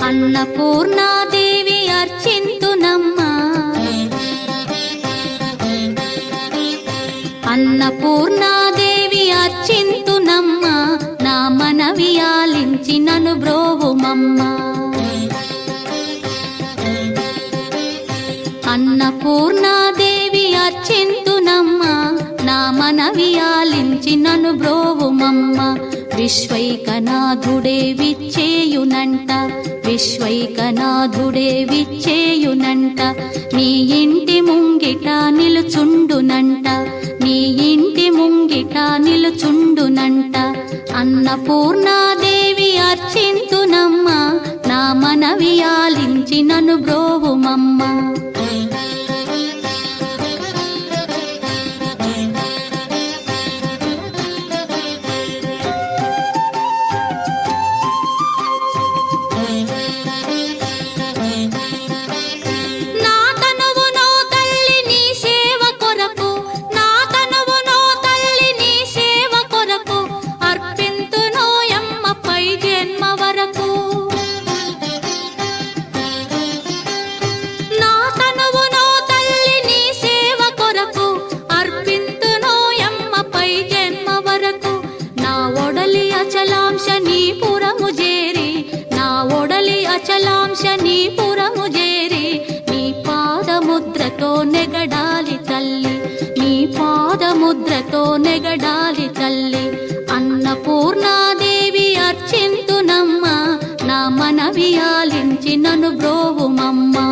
అన్నపూర్ణాదేవి అర్చింతునమ్మా, అన్నపూర్ణాదేవి అర్చింతునమ్మా, నా మనవి ఆలించి నన్ను బ్రోవుమమ్మా. అన్నపూర్ణాదేవి అర్చింతునమ్మా, నా మనవి ఆలించి నన్ను బ్రోవుమమ్మా. విశ్వైకనాథుడే విచ్చేయునంట, విశ్వైకనాథుడే విచ్చేయునంట, నీ ఇంటి ముంగిట నిలుచుండునంట, నీ ఇంటి ముంగిట నిలుచుండునంట. అన్నపూర్ణాదేవి అర్చింతునమ్మా, నా మనవి ఆలించి నన్ను బ్రోవుమమ్మా. అచలాంశనీపురము చేరి నీ పాదముద్రతో నెగడాలి తల్లి, నీ పాదముద్రతో నెగడాలి తల్లి. అన్నపూర్ణాదేవి అర్చింతునమ్మా, నా మనవి ఆలించి నన్ను బ్రోవుమమ్మా.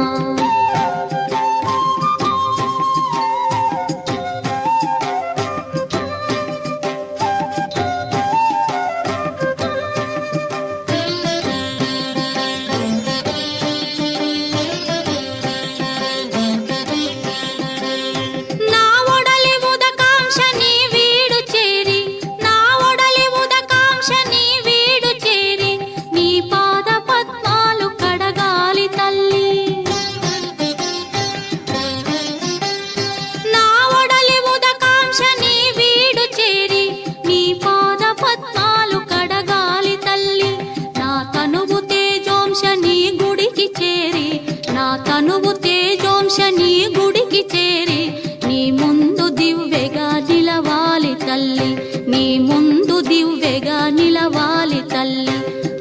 తనువు తేజోంశని గుడికి చేరి నీ ముందు దివ్వెగా నిలవాలి తల్లి, నీ ముందు దివ్వెగా నిలవాలి తల్లి.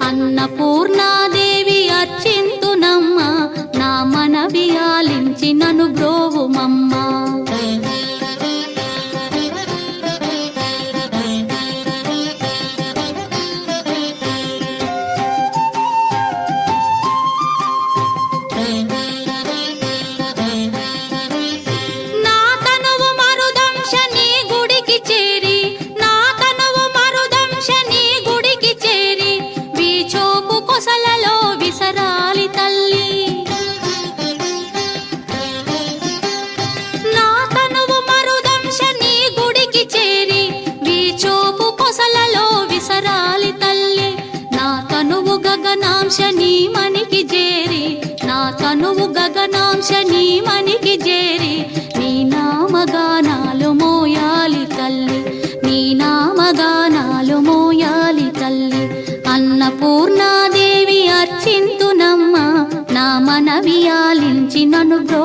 అన్నపూర్ణాదేవి అర్చింతునమ్మా, నా మనవి ఆలించి నన్ను బ్రోవుమమ్మా. గగనాంశని మనికి చేరి, నా తనువు గగనాంశని మనికి చేరి నీ నామగానాలు మోయాలి తల్లి, నీ నామగానాలు మోయాలి తల్లి. అన్నపూర్ణాదేవి అర్చింతునమ్మా, నా మనవి ఆలించి నన్ను బ్రో